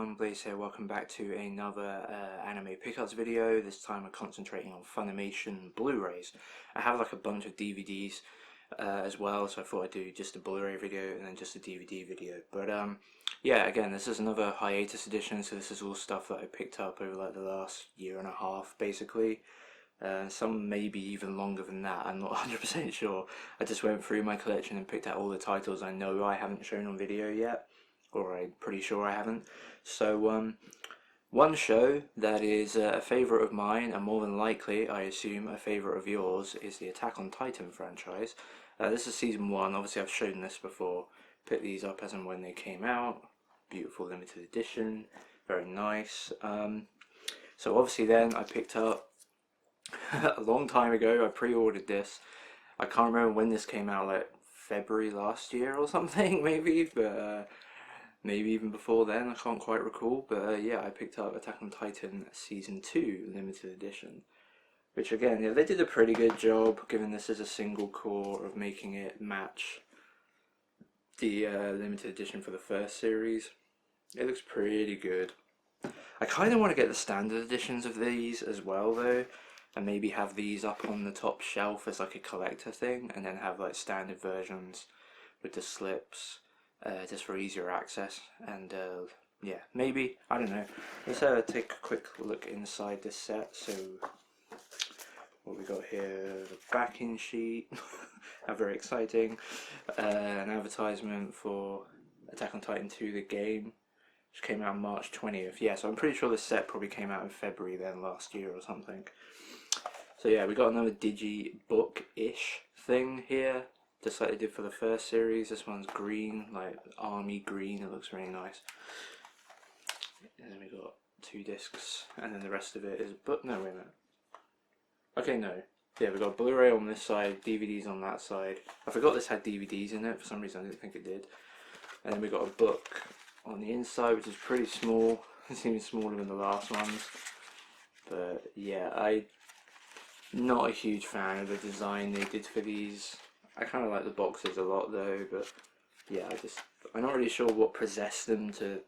everyone, Blaze here, welcome back to another anime pickups video. This time I'm concentrating on Funimation Blu-rays. I have like a bunch of DVDs as well, so I thought I'd do just a Blu-ray video and then just a DVD video. But yeah, again, this is another hiatus edition, so this is all stuff that I picked up over like the last year and a half basically. Some maybe even longer than that, I'm not 100% sure. I just went through my collection and picked out all the titles I know I haven't shown on video yet, or I'm pretty sure I haven't. So one show that is a favourite of mine, and more than likely I assume a favourite of yours, is the Attack on Titan franchise. This is season 1, obviously I've shown this before, picked these up as and when they came out. Beautiful limited edition, very nice. So obviously then I picked up a long time ago, I pre-ordered this. I can't remember when this came out, like February last year or something maybe, but maybe even before then, I can't quite recall. But yeah, I picked up Attack on Titan Season 2 limited edition, which again, yeah, they did a pretty good job, given this is a single core, of making it match the limited edition for the first series. It looks pretty good. I kind of want to get the standard editions of these as well though, and maybe have these up on the top shelf as like a collector thing, and then have like standard versions with the slips just for easier access. And yeah, maybe, I don't know. Let's take a quick look inside this set. So what we got here, the backing sheet. How very exciting. An advertisement for Attack on Titan 2 the game, which came out March 20th. Yeah, so I'm pretty sure this set probably came out in February then last year or something. So yeah, we got another digibook-ish thing here, just like they did for the first series. This one's green, like army green, it looks really nice. And then we got 2 discs, and then the rest of it is, but no, wait a minute. Okay, no. Yeah, we got Blu-ray on this side, DVDs on that side. I forgot this had DVDs in it, for some reason I didn't think it did. And then we got a book on the inside, which is pretty small. It's even smaller than the last ones. But yeah, I'm not a huge fan of the design they did for these. I kind of like the boxes a lot though, but yeah, I'm not really sure what possessed them to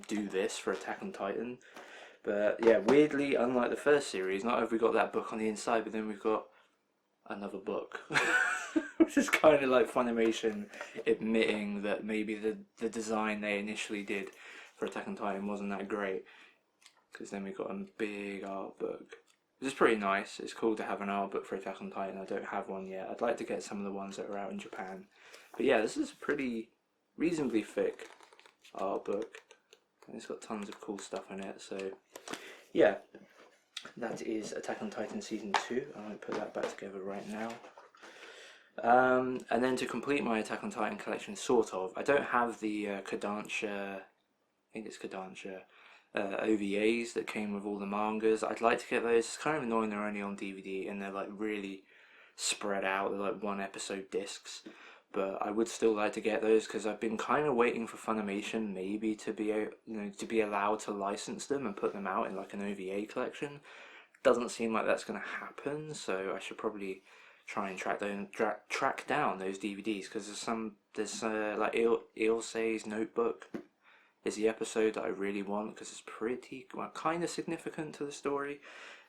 do this for Attack on Titan. But yeah, weirdly, unlike the first series, not only have we got that book on the inside, but then we've got another book. Which is kind of like Funimation admitting that maybe the design they initially did for Attack on Titan wasn't that great. Because then we got a big art book, which is pretty nice. It's cool to have an art book for Attack on Titan. I don't have one yet. I'd like to get some of the ones that are out in Japan. But yeah, this is a pretty reasonably thick art book. And it's got tons of cool stuff in it. So yeah, that is Attack on Titan Season 2. I might put that back together right now. And then to complete my Attack on Titan collection, sort of, I don't have the Kodansha, I think it's Kodansha, OVAs that came with all the mangas. I'd like to get those. It's kind of annoying they're only on DVD and they're like really spread out. They're like 1 episode discs. But I would still like to get those because I've been kind of waiting for Funimation maybe to be allowed to license them and put them out in like an OVA collection. Doesn't seem like that's going to happen, so I should probably try and track down those DVDs, because there's like Ilse's Notebook is the episode that I really want, because it's pretty, well, kind of significant to the story.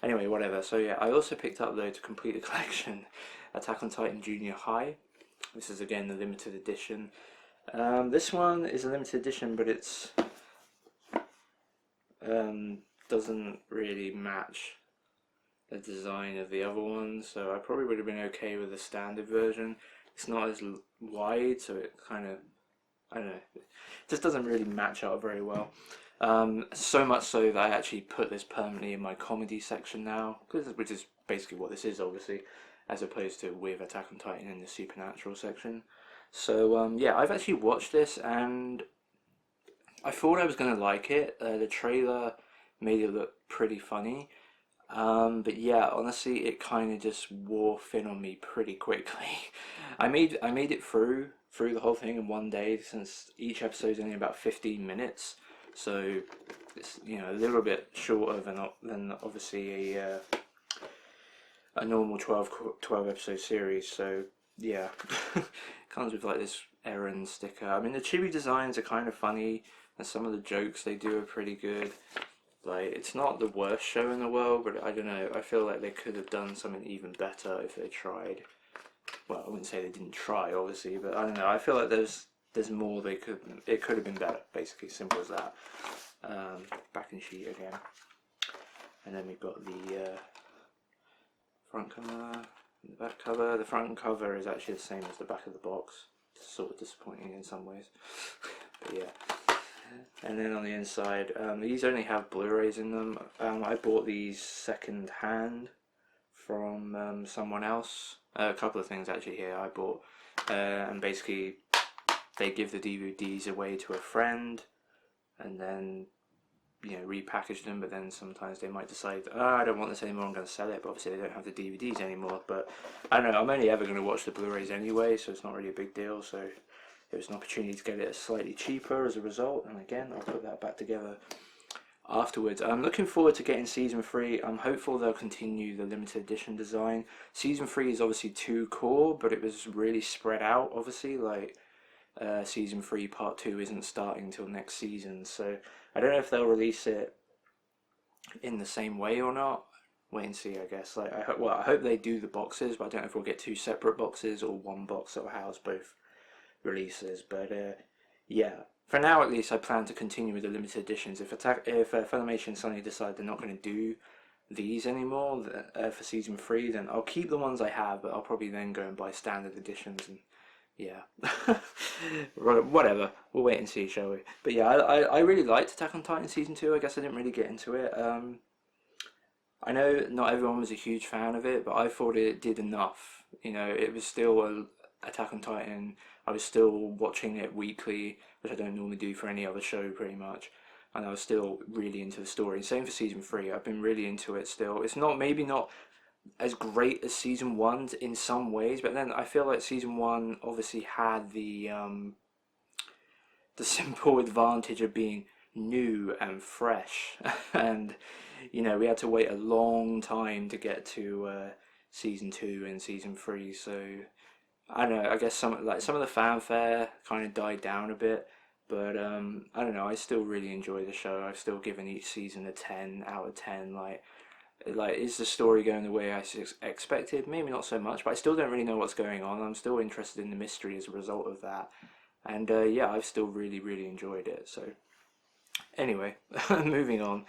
Anyway, whatever. So yeah, I also picked up though, to complete the collection, Attack on Titan Junior High. This is again the limited edition. This one is a limited edition, but it's doesn't really match the design of the other ones, so I probably would have been okay with the standard version. It's not as wide, so it kind of, I don't know, it just doesn't really match up very well. So much so that I actually put this permanently in my comedy section now, which is basically what this is, obviously, as opposed to with Attack on Titan in the supernatural section. So yeah, I've actually watched this and I thought I was going to like it. The trailer made it look pretty funny. But yeah, honestly, it kind of just wore thin on me pretty quickly. I made it through the whole thing in 1 day, since each episode is only about 15 minutes. So it's, you know, a little bit shorter than obviously a normal 12 episode series. So yeah, comes with like this Eren sticker. I mean, the chibi designs are kind of funny. and some of the jokes they do are pretty good. Like, it's not the worst show in the world, but I don't know, I feel like they could have done something even better if they tried. Well, I wouldn't say they didn't try, obviously, but I don't know, I feel like there's more it could have been better, basically, simple as that. Backing sheet again. And then we've got the front cover, and the back cover. The front cover is actually the same as the back of the box. It's sort of disappointing in some ways, but yeah. And then on the inside, these only have Blu-rays in them. I bought these second hand from someone else. A couple of things actually here I bought, and basically they give the DVDs away to a friend, and then repackage them, but then sometimes they might decide, I don't want this anymore, I'm going to sell it, but obviously they don't have the DVDs anymore. But I don't know, I'm only ever going to watch the Blu-rays anyway, so it's not really a big deal. So it was an opportunity to get it slightly cheaper as a result, and again, I'll put that back together afterwards. I'm looking forward to getting season 3. I'm hopeful they'll continue the limited edition design. Season 3 is obviously 2 core, but it was really spread out, obviously, like season 3 part 2 isn't starting until next season, so I don't know if they'll release it in the same way or not. Wait and see, I guess. Like, I hope they do the boxes, but I don't know if we'll get 2 separate boxes or one box that will house both releases. But yeah, for now at least, I plan to continue with the limited editions. If Funimation suddenly decide they're not going to do these anymore for season 3, then I'll keep the ones I have, but I'll probably then go and buy standard editions and yeah. Whatever, we'll wait and see, shall we? But yeah, I really liked Attack on Titan season 2. I guess I didn't really get into it. I know not everyone was a huge fan of it, but I thought it did enough. It was still Attack on Titan. I was still watching it weekly, which I don't normally do for any other show pretty much, and I was still really into the story. Same for season 3. I've been really into it still. It's maybe not as great as season 1 in some ways, but then I feel like season 1 obviously had the simple advantage of being new and fresh, and we had to wait a long time to get to season 2 and season 3. So I don't know, I guess some of the fanfare kind of died down a bit, but I don't know, I still really enjoy the show. I've still given each season a 10 out of 10. Like, is the story going the way I expected? Maybe not so much, but I still don't really know what's going on. I'm still interested in the mystery as a result of that. And yeah, I've still really, really enjoyed it. So anyway, moving on.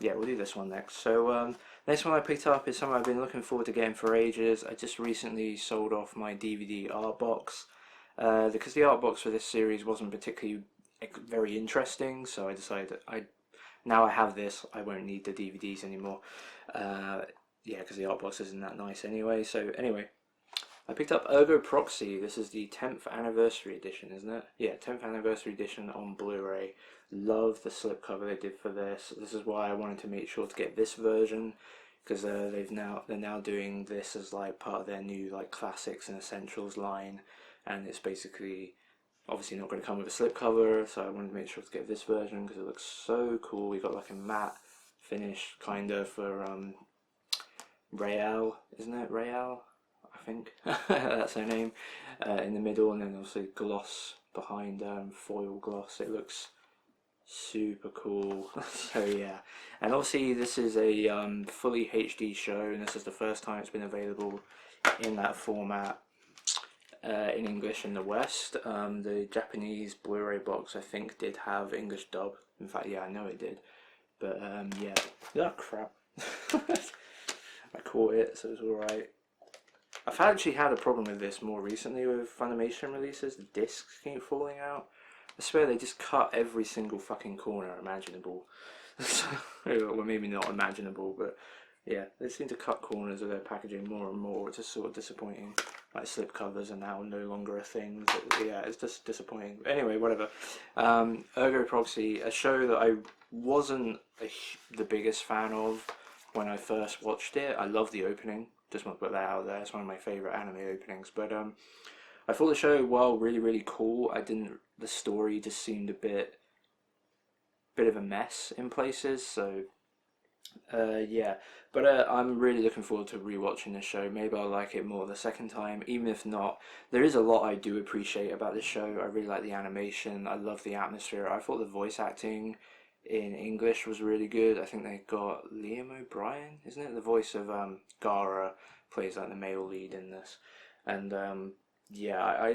Yeah, we'll do this one next. So next one I picked up is something I've been looking forward to getting for ages. I just recently sold off my DVD art box because the art box for this series wasn't particularly very interesting, so I decided that now I have this, I won't need the DVDs anymore. Yeah, because the art box isn't that nice anyway. So anyway, I picked up Ergo Proxy. This is the 10th anniversary edition, isn't it? Yeah, 10th anniversary edition on Blu-ray. Love the slipcover they did for this. This is why I wanted to make sure to get this version, because they're now doing this as like part of their new like classics and essentials line, and it's basically obviously not going to come with a slipcover, so I wanted to make sure to get this version because it looks so cool. We got like a matte finish kind of for Rael, isn't it? Rael, I think that's her name, in the middle, and then also gloss behind, foil gloss. It looks super cool. So yeah, and obviously this is a fully HD show, and this is the first time it's been available in that format in English in the West. The Japanese Blu-ray box I think did have English dub. In fact, yeah, I know it did. But yeah, crap. I caught it, so it was alright. I've actually had a problem with this more recently with Funimation releases. The discs keep falling out. I swear they just cut every single fucking corner imaginable. Well, maybe not imaginable, but yeah, they seem to cut corners of their packaging more and more, which is sort of disappointing. Like slipcovers are now no longer a thing. But yeah, it's just disappointing. But anyway, whatever. Ergo Proxy, a show that I wasn't the biggest fan of when I first watched it. I love the opening. Just want to put that out there. It's one of my favourite anime openings. But I thought the show, while really, really cool, the story just seemed a bit of a mess in places. So Yeah, but I'm really looking forward to rewatching this show. Maybe I'll like it more the second time. Even if not, there is a lot I do appreciate about this show. I really like the animation. I love the atmosphere. I thought the voice acting in English was really good. I think they got Liam O'Brien, isn't it? The voice of Gara plays like the male lead in this, and yeah,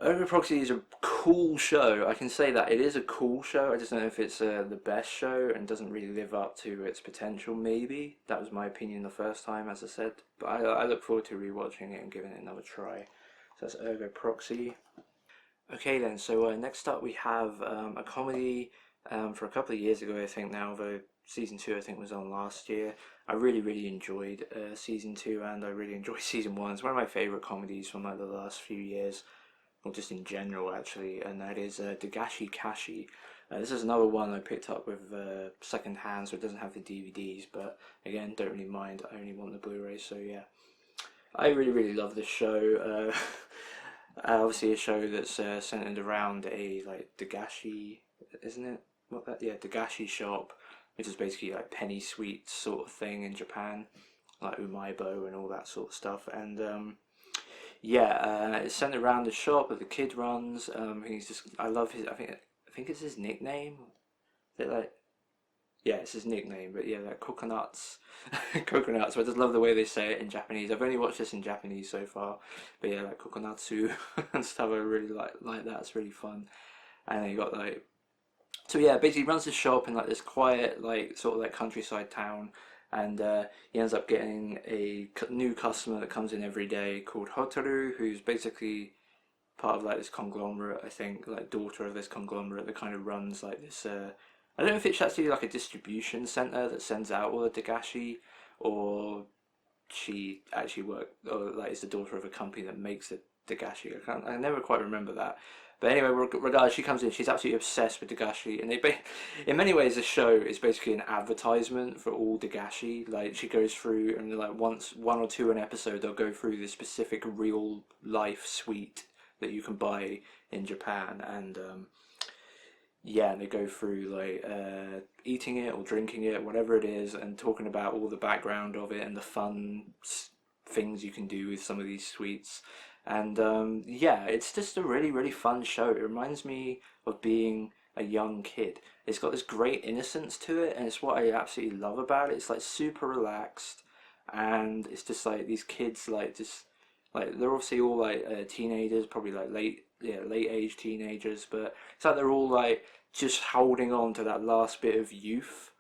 Agora Prophecy is a cool show. I can say that it is a cool show. I just don't know if it's the best show and doesn't really live up to its potential. Maybe that was my opinion the first time, as I said. But I look forward to rewatching it and giving it another try. So that's Ergo Proxy. Okay then. So next up we have a comedy for a couple of years ago, I think now. Though season two I think was on last year. I really enjoyed season two, and I really enjoyed season one. It's one of my favorite comedies from like the last few years, or just in general actually, and that is Dagashi Kashi. This is another one I picked up with second hand, so it doesn't have the DVDs, but again, don't really mind. I only want the Blu-ray, so yeah. I really love this show. Obviously, a show that's centered around a like Dagashi, isn't it? What that? Yeah, Dagashi shop, which is basically like penny sweets sort of thing in Japan, like umaibo and all that sort of stuff, and yeah, it's centered around the shop that the kid runs. He's just, I love his. I think it's his nickname. Is it like, yeah, it's his nickname. But yeah, like coconuts, coconuts. I just love the way they say it in Japanese. I've only watched this in Japanese so far, but yeah, like kokonatsu and stuff. I really like that. It's really fun. And then you got like, so yeah, basically he runs this shop in like this quiet, like sort of like countryside town, and he ends up getting a new customer that comes in every day called Hotaru, who's basically part of like this conglomerate, I think, like daughter of this conglomerate that kind of runs like this. I don't know if it's actually like a distribution center that sends out all the Dagashi, or she actually or like is the daughter of a company that makes the Dagashi. I never quite remember that. But anyway, regardless, she comes in. She's absolutely obsessed with Dagashi, and in many ways, the show is basically an advertisement for all Dagashi. Like she goes through, and like once one or two an episode, they'll go through this specific real life sweet that you can buy in Japan, and yeah, and they go through like eating it or drinking it, whatever it is, and talking about all the background of it and the fun things you can do with some of these sweets. And yeah, it's just a really fun show. It reminds me of being a young kid. It's got this great innocence to it, and it's what I absolutely love about it. It's like super relaxed, and it's just like these kids, like just like they're obviously all like teenagers, probably like late age teenagers, but it's like they're all like just holding on to that last bit of youth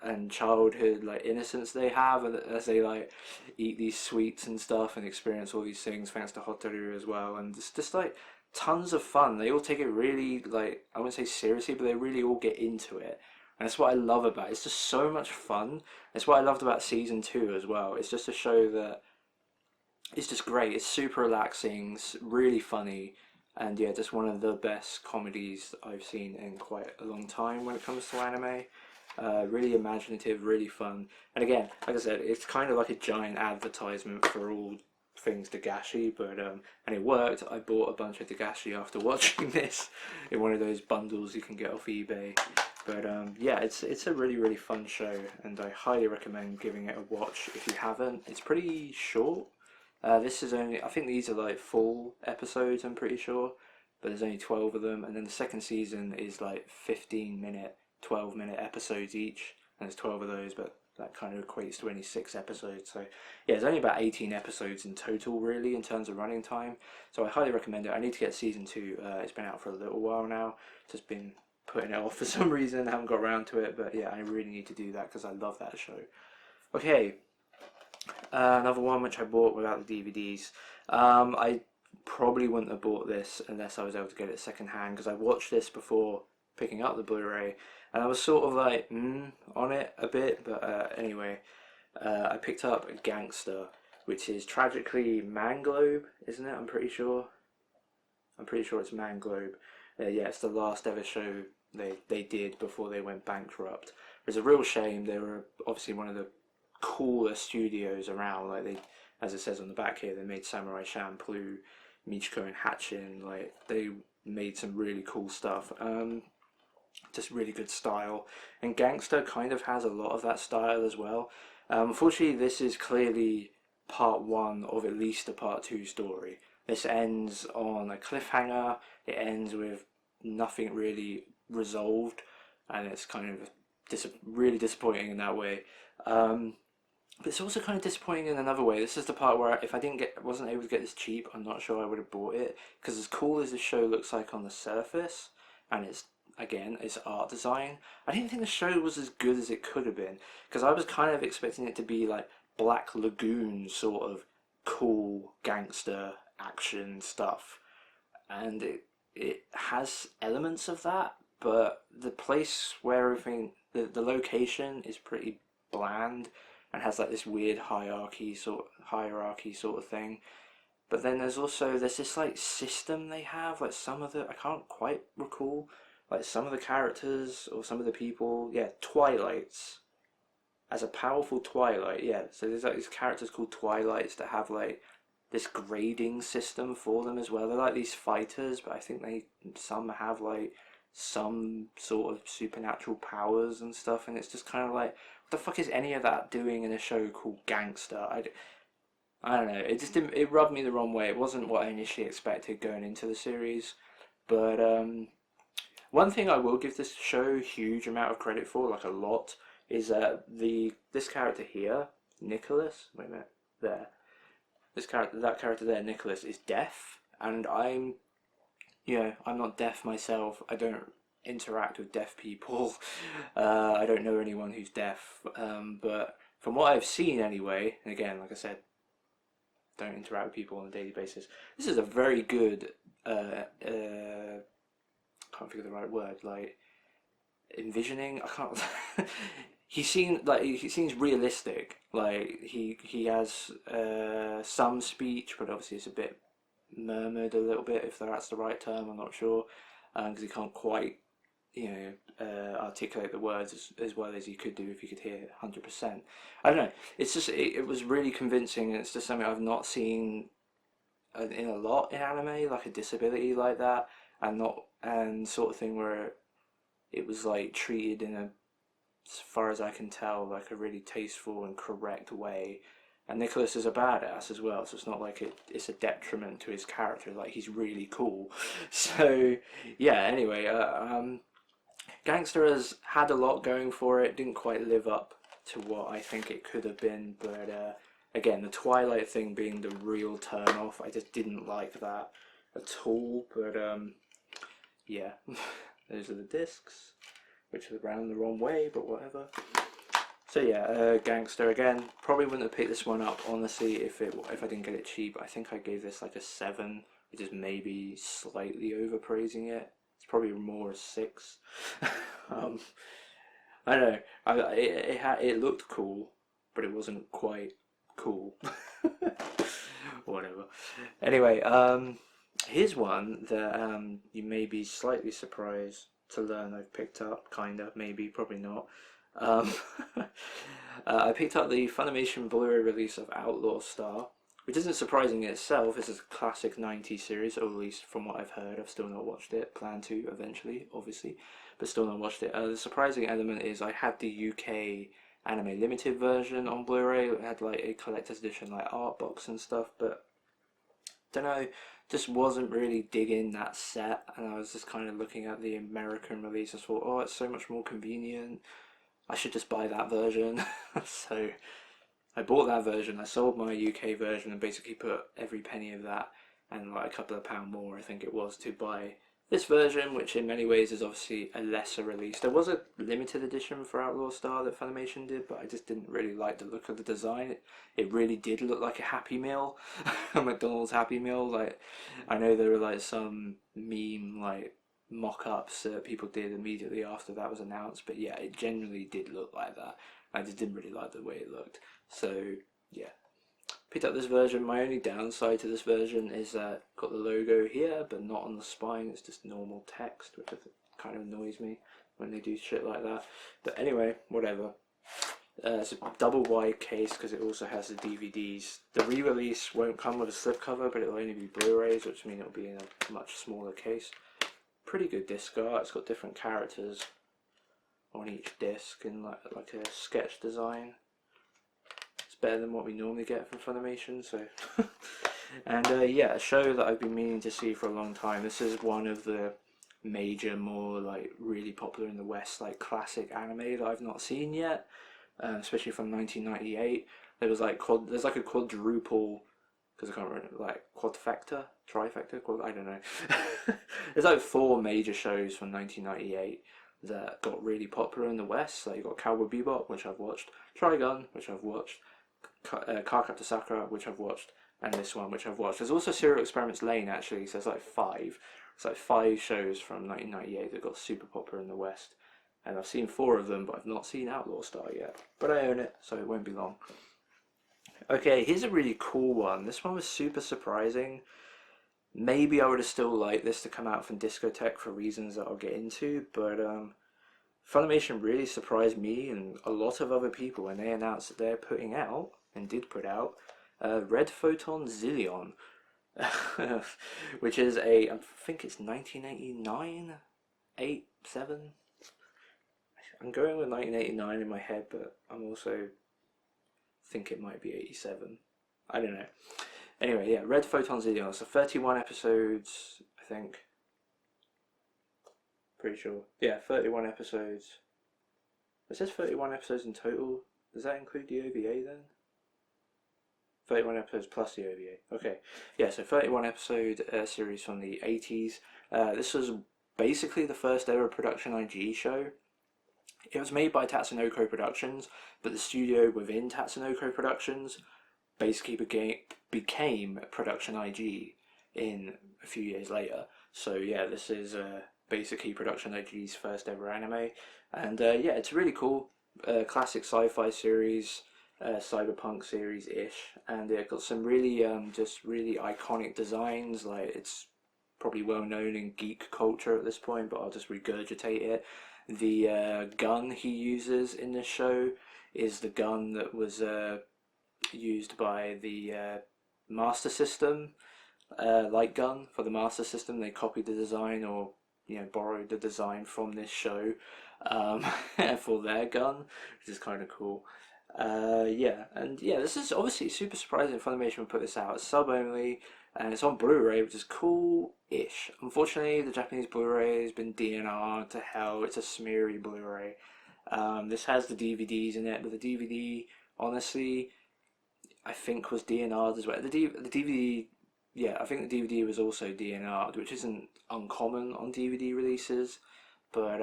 and childhood like innocence they have, as they like eat these sweets and stuff and experience all these things thanks to Hotaru as well, and it's just like tons of fun. They all take it really, like, I wouldn't say seriously, but they really all get into it, and that's what I love about it. It's just so much fun. It's what I loved about season two as well. It's just a show that it's just great. It's super relaxing, it's really funny, and yeah, just one of the best comedies I've seen in quite a long time when it comes to anime. Really imaginative, really fun, and again, like I said, it's kind of like a giant advertisement for all things Dagashi, but and it worked. I bought a bunch of Dagashi after watching this in one of those bundles you can get off eBay. But yeah, it's a really fun show, and I highly recommend giving it a watch if you haven't. It's pretty short. This is only, I think these are like full episodes, I'm pretty sure, but there's only 12 of them, and then the second season is like 15-minute, 12-minute episodes each, and there's 12 of those, but that kind of equates to only 6 episodes. So yeah, there's only about 18 episodes in total, really, in terms of running time. So I highly recommend it. I need to get season 2. It's been out for a little while now, just been putting it off for some reason, I haven't got around to it, but yeah, I really need to do that because I love that show. Okay, another one which I bought without the DVDs. I probably wouldn't have bought this unless I was able to get it second hand, because I watched this before picking up the Blu-ray, and I was sort of like on it a bit, but anyway, I picked up Gangster, which is tragically Manglobe, isn't it? I'm pretty sure it's Manglobe. Yeah, it's the last ever show they did before they went bankrupt. It's a real shame. They were obviously one of the cooler studios around. Like they, as it says on the back here, they made Samurai Champloo, Michiko and Hatchin. Like they made some really cool stuff. just really good style. And Gangster kind of has a lot of that style as well. Unfortunately, this is clearly part one of at least a part two story. This ends on a cliffhanger. It ends with nothing really resolved, and it's kind of really disappointing in that way. But it's also kind of disappointing in another way. This is the part where if I wasn't able to get this cheap, I'm not sure I would have bought it. Because as cool as the show looks like on the surface, and it's art design, I didn't think the show was as good as it could have been. Because I was kind of expecting it to be like Black Lagoon sort of cool gangster action stuff, and it has elements of that, but the place where everything, the location is pretty bland and has like this weird hierarchy sort of thing. But then there's this like system they have, like some of the, I can't quite recall, like some of the characters or some of the people, yeah, Twilights, as a powerful Twilight, yeah. So there's like these characters called Twilights that have like this grading system for them as well. They're like these fighters, but I think some have like some sort of supernatural powers and stuff, and it's just kind of like, what the fuck is any of that doing in a show called Gangster? I don't know. It just didn't. It rubbed me the wrong way. It wasn't what I initially expected going into the series, but one thing I will give this show a huge amount of credit for, like a lot, is this character here, Nicholas. Wait a minute, there. That character there, Nicholas, is deaf, and I'm not deaf myself. I don't interact with deaf people. I don't know anyone who's deaf, but from what I've seen anyway, and again, like I said, don't interact with people on a daily basis. This is a very good, can't think of the right word, like envisioning. I can't. He seems realistic. Like he has some speech, but obviously it's a bit murmured a little bit, if that's the right term. I'm not sure, because he can't quite articulate the words as well as he could do if he could hear 100%. I don't know. It's just it was really convincing, and it's just something I've not seen in a lot in anime, like a disability like that, and sort of thing where it was like treated in a, as far as I can tell, like a really tasteful and correct way. And Nicholas is a badass as well, so it's not like it's a detriment to his character. Like, he's really cool. So yeah. Anyway, Gangster has had a lot going for it. Didn't quite live up to what I think it could have been, but again, the Twilight thing being the real turn off. I just didn't like that at all. But yeah, those are the discs, which are round the wrong way, but whatever. So yeah, Gangster again. Probably wouldn't have picked this one up, honestly, if I didn't get it cheap. I think I gave this like a 7, which is maybe slightly overpraising it. It's probably more a 6. I don't know. It looked cool, but it wasn't quite cool. Whatever. Anyway, here's one that you may be slightly surprised to learn I've picked up. Kinda, maybe, probably not. I picked up the Funimation Blu release of Outlaw Star, which isn't surprising in itself. It's a classic 90s series, or at least from what I've heard. I've still not watched it. Plan to eventually, obviously, but still not watched it. The surprising element is I had the UK Anime Limited version on Blu-ray. It had like a collector's edition, like art box and stuff, but don't know, just wasn't really digging that set. And I was just kind of looking at the American release. I thought, oh, it's so much more convenient. I should just buy that version. So I bought that version. I sold my UK version and basically put every penny of that and like a couple of pound more, I think it was, to buy this version, which in many ways is obviously a lesser release. There was a limited edition for Outlaw Star that Funimation did, but I just didn't really like the look of the design. It really did look like a Happy Meal, a McDonald's Happy Meal. Like, I know there were like some meme like mock-ups that people did immediately after that was announced, but yeah, it generally did look like that. I just didn't really like the way it looked. So yeah, picked up this version. My only downside to this version is that got the logo here but not on the spine. It's just normal text, which kind of annoys me when they do shit like that. But anyway, whatever. It's a double wide case because it also has the DVDs. The re-release won't come with a slipcover, but it'll only be Blu-rays, which means it'll be in a much smaller case. Pretty good disc art. It's got different characters on each disc in like a sketch design. It's better than what we normally get from Funimation. So, and yeah, a show that I've been meaning to see for a long time. This is one of the major, more like really popular in the West, like classic anime that I've not seen yet, especially from 1998. There's like a quadruple, because I can't remember, like quadfecta, trifecta, I don't know. There's like 4 major shows from 1998 that got really popular in the West. Like you got Cowboy Bebop, which I've watched, Trigun, which I've watched, Cardcaptor Sakura, which I've watched, and this one, which I've watched. There's also Serial Experiments Lane, actually, so there's like 5. It's like 5 shows from 1998 that got super popular in the West. And I've seen 4 of them, but I've not seen Outlaw Star yet. But I own it, so it won't be long. Okay, here's a really cool one. This one was super surprising. Maybe I would have still liked this to come out from Discotek for reasons that I'll get into, but Funimation really surprised me and a lot of other people when they announced that they're putting out, and did put out, Red Photon Zillion, which is I think it's 1989, 8, 7. I'm going with 1989 in my head, but I'm also think it might be 87. I don't know. Anyway, yeah, Red Photon Zillion. So 31 episodes, I think. Pretty sure. Yeah, 31 episodes. It says 31 episodes in total. Does that include the OVA then? 31 episodes plus the OVA. Okay. Yeah, so 31 episode series from the 80s. This was basically the first ever Production IG show. It was made by Tatsunoko Productions, but the studio within Tatsunoko Productions basically became Production IG in a few years later. So yeah, this is basically Production IG's first ever anime, and yeah, it's really cool. Classic sci-fi series, cyberpunk series-ish, and it got some really just really iconic designs. Like, it's probably well known in geek culture at this point, but I'll just regurgitate it. The gun he uses in this show is the gun that was used by the Master System light gun for the Master System. They copied the design, or borrowed the design from this show for their gun, which is kind of cool. Yeah, and yeah, this is obviously super surprising. Funimation put this out. It's sub only, and it's on Blu-ray, which is cool-ish. Unfortunately, the Japanese Blu-ray has been DNR'd to hell. It's a smeary Blu-ray. This has the DVDs in it, but the DVD, honestly, I think was DNR'd as well. The DVD, yeah, I think the DVD was also DNR'd, which isn't uncommon on DVD releases. But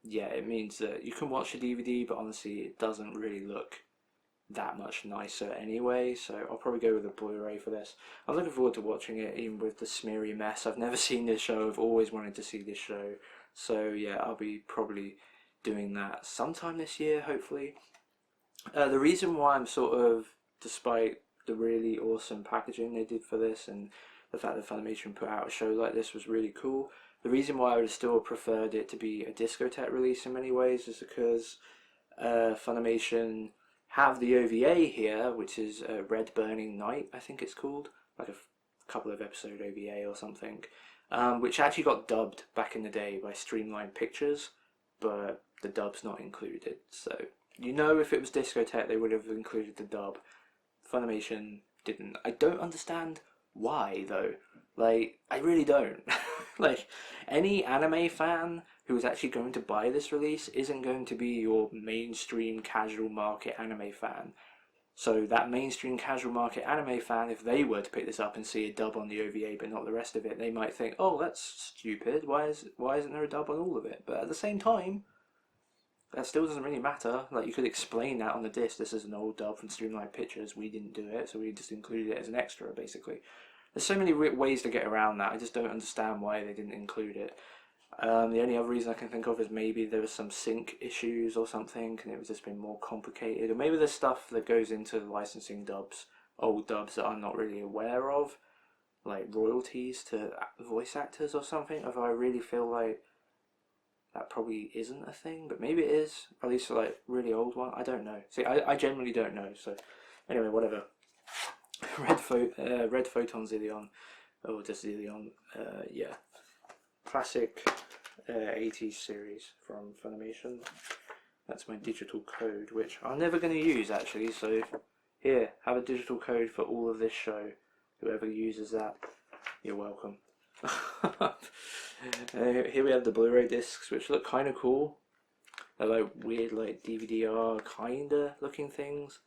yeah, it means that you can watch the DVD, but honestly, it doesn't really look that much nicer anyway, so I'll probably go with a Blu-ray for this. I'm looking forward to watching it, even with the smeary mess. I've never seen this show. I've always wanted to see this show, so yeah, I'll be probably doing that sometime this year, hopefully. The reason why I'm sort of, despite the really awesome packaging they did for this and the fact that Funimation put out a show like this was really cool, the reason why I would have still preferred it to be a Discotek release in many ways is because Funimation have the OVA here, which is Red Burning Night, I think it's called, like a couple of episode OVA or something, which actually got dubbed back in the day by Streamline Pictures, but the dub's not included. So if it was Discotek, they would have included the dub. Funimation didn't. I don't understand why though. Like, I really don't. Like, any anime fan who is actually going to buy this release isn't going to be your mainstream casual market anime fan. So that mainstream casual market anime fan, if they were to pick this up and see a dub on the OVA but not the rest of it, they might think, oh, that's stupid. Why isn't there a dub on all of it? But at the same time, that still doesn't really matter. Like, you could explain that on the disc. This is an old dub from Streamline Pictures. We didn't do it, so we just included it as an extra, basically. There's so many ways to get around that. I just don't understand why they didn't include it. The only other reason I can think of is maybe there was some sync issues or something, and it was just been more complicated. Or maybe there's stuff that goes into licensing dubs, old dubs that I'm not really aware of, like royalties to voice actors or something. Although I really feel like that probably isn't a thing, but maybe it is. At least for like really old one. I don't know. See, I generally don't know. So anyway, whatever. Red Photon Zillion, or just Zillion. Yeah, classic 80s series from Funimation. That's my digital code, which I'm never going to use actually, so here, have a digital code for all of this show. Whoever uses that, you're welcome. Here we have the Blu-ray discs, which look kind of cool. They're like weird, like DVD-R kinda looking things.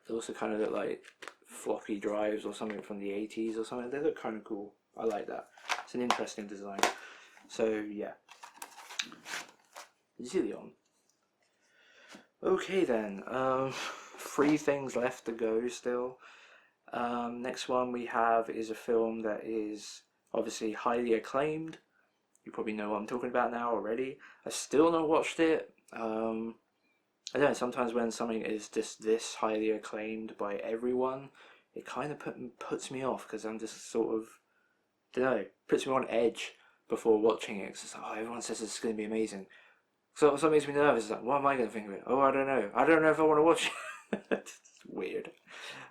They also kind of look like floppy drives or something from the 80s or something. They look kind of cool. I like that. It's an interesting design. So yeah, Zillion. Okay then, 3 things left to go still. Next one we have is a film that is obviously highly acclaimed. You probably know what I'm talking about now already. I still not watched it. I don't know, sometimes when something is just this highly acclaimed by everyone, it kind of puts me off, because I'm just sort of, I don't know, puts me on edge before watching it. Cause it's like, oh, everyone says it's going to be amazing. So it makes me nervous. It's like, what am I going to think of it? Oh, I don't know. I don't know if I want to watch it. It's weird.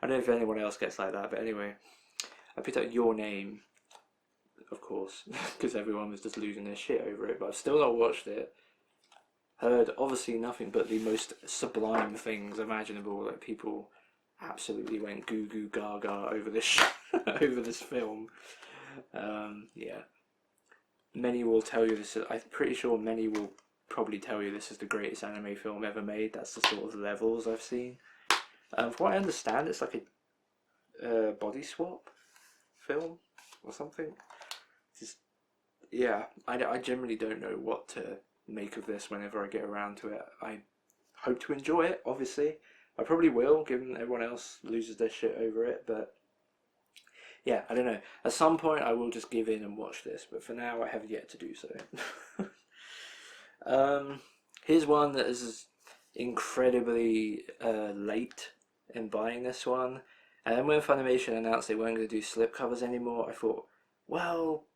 I don't know if anyone else gets like that, but anyway. I picked up Your Name, of course, because everyone was just losing their shit over it, but I've still not watched it. Heard obviously nothing but the most sublime things imaginable. Like, people absolutely went goo goo gaga over this over this film. Yeah, many will tell you this. I'm pretty sure many will probably tell you this is the greatest anime film ever made. That's the sort of levels I've seen. From what I understand, it's like a body swap film or something. Just, yeah, I generally don't know what to make of this whenever I get around to it. I hope to enjoy it, obviously. I probably will, given everyone else loses their shit over it, but yeah, I don't know. At some point I will just give in and watch this, but for now I have yet to do so. Here's one that is incredibly late in buying this one. And then when Funimation announced they weren't going to do slipcovers anymore, I thought, well,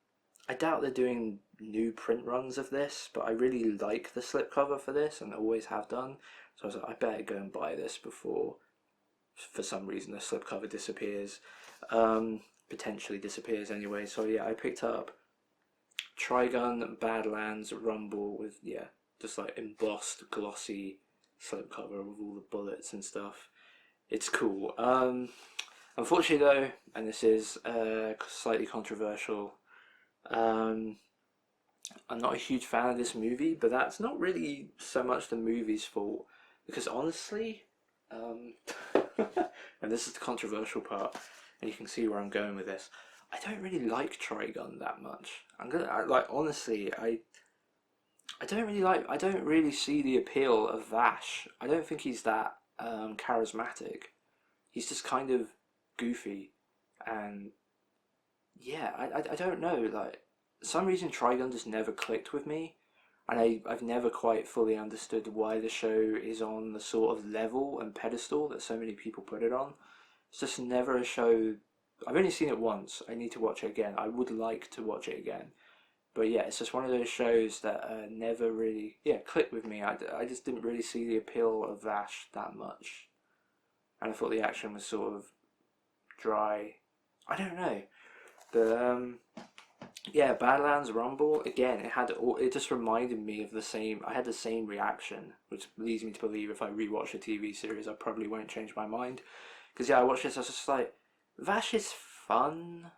I doubt they're doing new print runs of this, but I really like the slipcover for this and always have done. So I was like, I better go and buy this before, for some reason, the slipcover disappears. Potentially disappears anyway. So yeah, I picked up Trigun, Badlands, Rumble with, yeah, just like embossed, glossy slipcover with all the bullets and stuff. It's cool. Unfortunately though, and this is slightly controversial, I'm not a huge fan of this movie, but that's not really so much the movie's fault, because honestly, and this is the controversial part, and you can see where I'm going with this, I don't really like Trigun that much. Honestly, I don't really see the appeal of Vash. I don't think he's that charismatic. He's just kind of goofy, and yeah, I don't know, like, for some reason Trigun just never clicked with me, and I've never quite fully understood why the show is on the sort of level and pedestal that so many people put it on. It's just never a show. I've only seen it once. I need to watch it again. I would like to watch it again. But yeah, it's just one of those shows that never really, clicked with me. I just didn't really see the appeal of Vash that much. And I thought the action was sort of dry. I don't know. But yeah, Badlands Rumble, again, it just reminded me of the same, I had the same reaction, which leads me to believe if I rewatch the TV series, I probably won't change my mind. Because yeah, I watched this, I was just like, Vash is fun,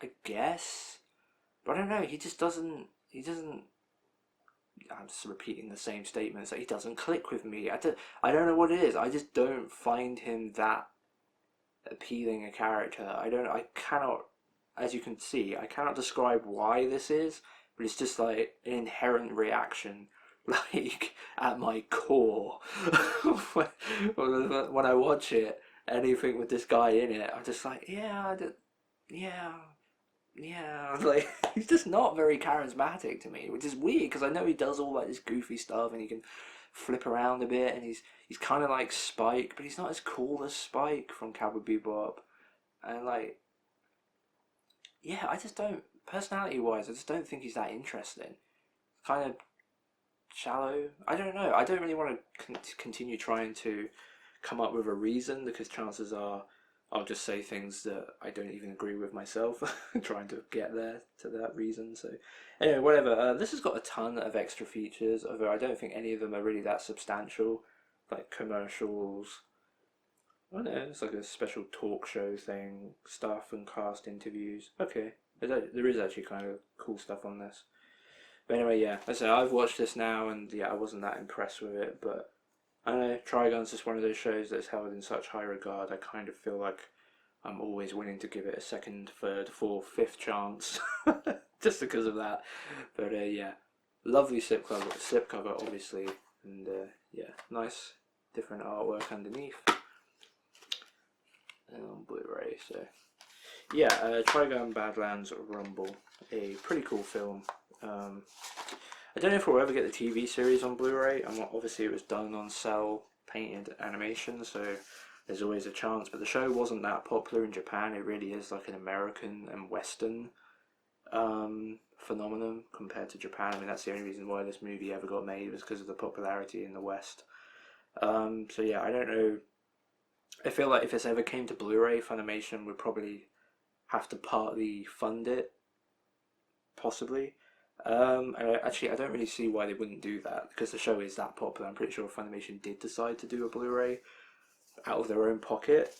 I guess, but I don't know, he doesn't, I'm just repeating the same statements, like, he doesn't click with me. I don't know what it is, I just don't find him that appealing a character. I cannot, as you can see, I cannot describe why this is, but it's just like an inherent reaction, like, at my core. When I watch it, anything with this guy in it, I'm just like, yeah, like, he's just not very charismatic to me, which is weird, because I know he does all like this goofy stuff, and he can flip around a bit, and he's kind of like Spike, but he's not as cool as Spike from Cowboy Bebop, and like, yeah, I just don't, personality-wise, I just don't think he's that interesting. Kind of shallow. I don't know. I don't really want to continue trying to come up with a reason, because chances are I'll just say things that I don't even agree with myself, trying to get there to that reason. So, anyway, whatever. This has got a ton of extra features, although I don't think any of them are really that substantial, like commercials. I don't know, it's like a special talk show thing, staff and cast interviews. Okay, there is actually kind of cool stuff on this. But anyway, yeah, I say I've watched this now, and yeah, I wasn't that impressed with it, but I don't know, Trigun's just one of those shows that's held in such high regard. I kind of feel like I'm always willing to give it a second, third, fourth, fifth chance, just because of that. But yeah, lovely slip cover obviously, and yeah, nice different artwork underneath. And on Blu-ray, so yeah, Trigun Badlands Rumble, a pretty cool film. I don't know if we'll ever get the TV series on Blu-ray. Obviously it was done on cell painted animation, so there's always a chance, but the show wasn't that popular in Japan. It really is like an American and Western phenomenon compared to Japan. I mean, that's the only reason why this movie ever got made, was because of the popularity in the West. So yeah, I don't know. I feel like if this ever came to Blu-ray, Funimation would probably have to partly fund it, possibly. Actually, I don't really see why they wouldn't do that, because the show is that popular. I'm pretty sure Funimation did decide to do a Blu-ray out of their own pocket.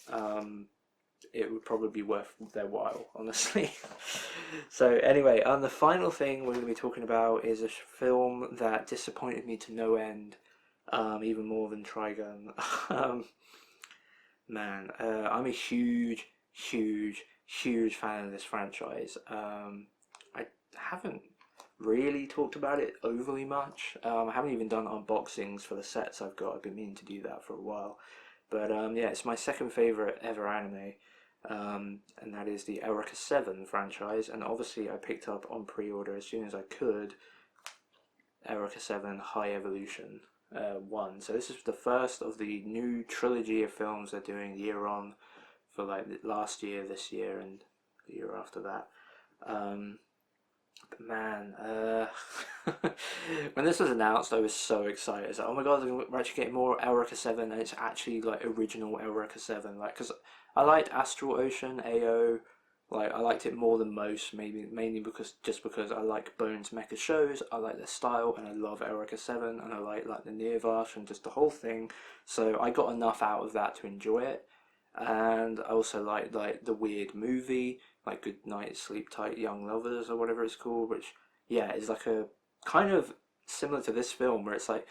It would probably be worth their while, honestly. So anyway, the final thing we're going to be talking about is a film that disappointed me to no end, even more than Trigun. Man, I'm a huge fan of this franchise. I haven't really talked about it overly much. I haven't even done unboxings for the sets I've got. I've been meaning to do that for a while. But yeah, it's my second favourite ever anime, and that is the Eureka 7 franchise. And obviously I picked up on pre-order as soon as I could Eureka 7 High Evolution 1. So this is the first of the new trilogy of films they're doing year on, for like last year, this year, and the year after that. But man, when this was announced, I was so excited. I was like, oh my god, we're actually getting more Eureka 7, and it's actually like original Eureka 7. Like, because I liked Astral Ocean, AO, like I liked it more than most, maybe mainly because I like Bones Mecha shows, I like their style, and I love Eureka 7, and I like the Nearvash and just the whole thing. So I got enough out of that to enjoy it, and I also like the weird movie, like Good Night, Sleep Tight, Young Lovers, or whatever it's called, which yeah is like a kind of similar to this film, where it's like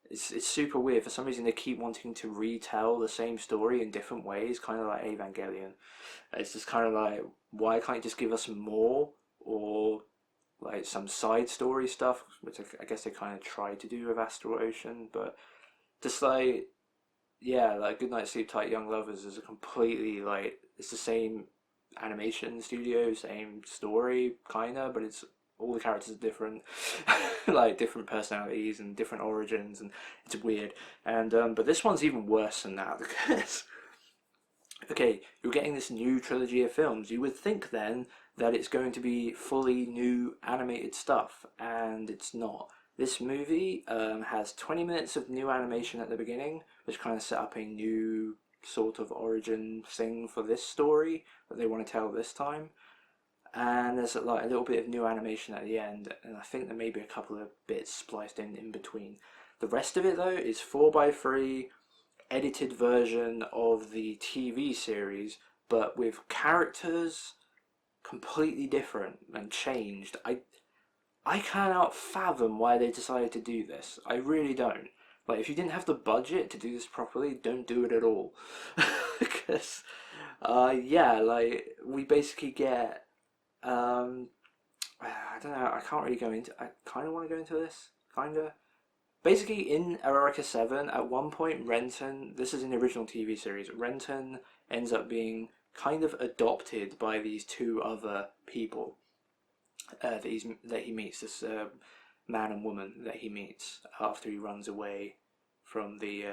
it's super weird. For some reason they keep wanting to retell the same story in different ways, kind of like Evangelion. It's just kind of like, why can't you just give us more, or like some side story stuff, which I guess they kind of tried to do with Astral Ocean, but just like, yeah, like Good Night, Sleep Tight, Young Lovers is a completely like, it's the same animation studio, same story, kinda, but it's all the characters are different, like different personalities and different origins, and it's weird. And but this one's even worse than that, because okay, you're getting this new trilogy of films. You would think then that it's going to be fully new animated stuff, and it's not. This movie has 20 minutes of new animation at the beginning, which kind of set up a new sort of origin thing for this story that they want to tell this time. And there's like a little bit of new animation at the end, and I think there may be a couple of bits spliced in between. The rest of it though is 4x3 edited version of the TV series, but with characters completely different and changed. I cannot fathom why they decided to do this. I really don't. Like, if you didn't have the budget to do this properly, don't do it at all. Because, yeah, like, we basically get, I don't know, I can't really go into, I kind of want to go into this, kind of. Basically, in Eureka 7, at one point, Renton, this is in the original TV series, Renton ends up being kind of adopted by these two other people that he meets, this man and woman that he meets after he runs away from the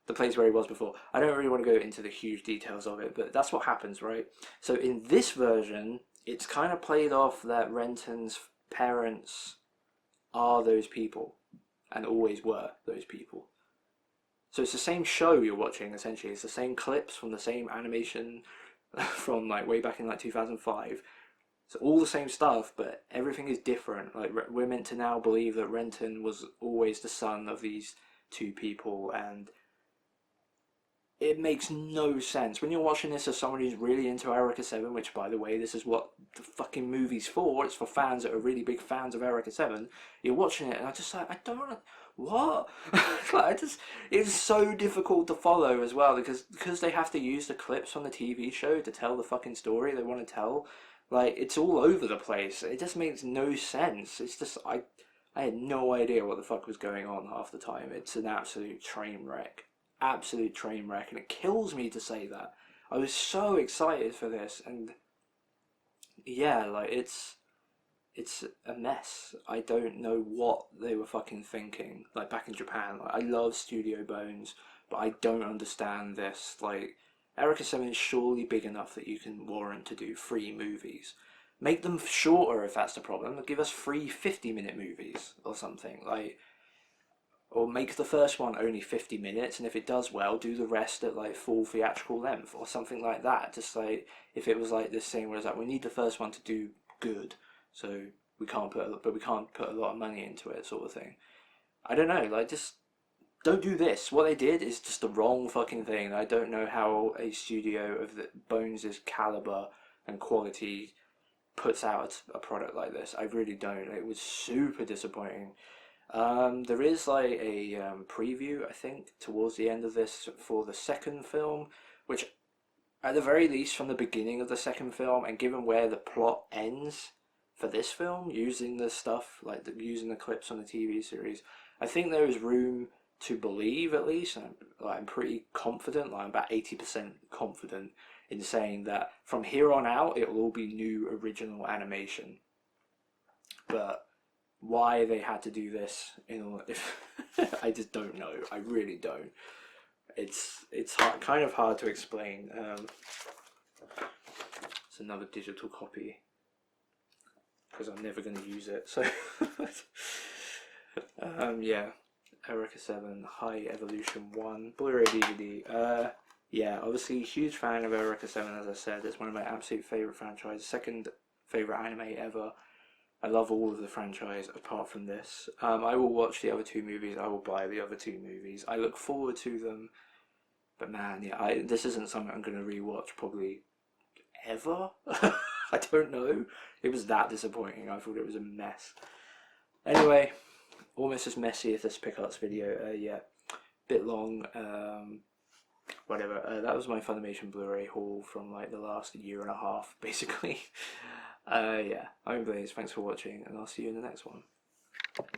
the place where he was before. I don't really want to go into the huge details of it, but that's what happens, right? So in this version, it's kind of played off that Renton's parents are those people, and always were those people. So it's the same show you're watching, essentially. It's the same clips from the same animation from like way back in like 2005. It's all the same stuff, but everything is different. Like we're meant to now believe that Renton was always the son of these two people, and it makes no sense. When you're watching this as someone who's really into Eureka 7, which by the way, this is what the fucking movie's for, it's for fans that are really big fans of Eureka 7, you're watching it and I just like, I don't want what? Like, it's so difficult to follow as well, because they have to use the clips from the TV show to tell the fucking story they want to tell. Like, it's all over the place. It just makes no sense. It's just, I had no idea what the fuck was going on half the time. It's an absolute train wreck. Absolute train wreck, and it kills me to say that. I was so excited for this, and yeah, like it's a mess. I don't know what they were fucking thinking. Like back in Japan, like, I love Studio Bones, but I don't understand this. Like Eureka 7 is surely big enough that you can warrant to do 3 movies. Make them shorter if that's the problem. Give us 3 50-minute movies or something. Like, or make the first one only 50 minutes, and if it does well, do the rest at like full theatrical length or something like that. Just like if it was like this thing where it's like we need the first one to do good, so we can't put a lot of money into it, sort of thing. I don't know, like just don't do this. What they did is just the wrong fucking thing. I don't know how a studio of the Bones' caliber and quality puts out a product like this. I really don't. It was super disappointing. There is like a preview, I think, towards the end of this for the second film, which at the very least from the beginning of the second film, and given where the plot ends for this film, using the stuff, like using the clips on the TV series, I think there is room to believe, at least, and I'm pretty confident, like I'm about 80% confident in saying that from here on out it will all be new original animation. But why they had to do this, I just don't know. I really don't. It's kind of hard to explain. It's another digital copy because I'm never going to use it. So yeah, Eureka 7 High Evolution 1 Blu-ray DVD. Yeah, obviously huge fan of Eureka 7. As I said, it's one of my absolute favorite franchises. Second favorite anime ever. I love all of the franchise apart from this. I will watch the other 2 movies. I will buy the other 2 movies. I look forward to them. But man, yeah, this isn't something I'm going to rewatch probably ever. I don't know. It was that disappointing. I thought it was a mess. Anyway, almost as messy as this Pickups video. Yeah, bit long. Whatever. That was my Funimation Blu-ray haul from like the last year and a half, basically. Yeah, I'm Blaze. Thanks for watching, and I'll see you in the next one.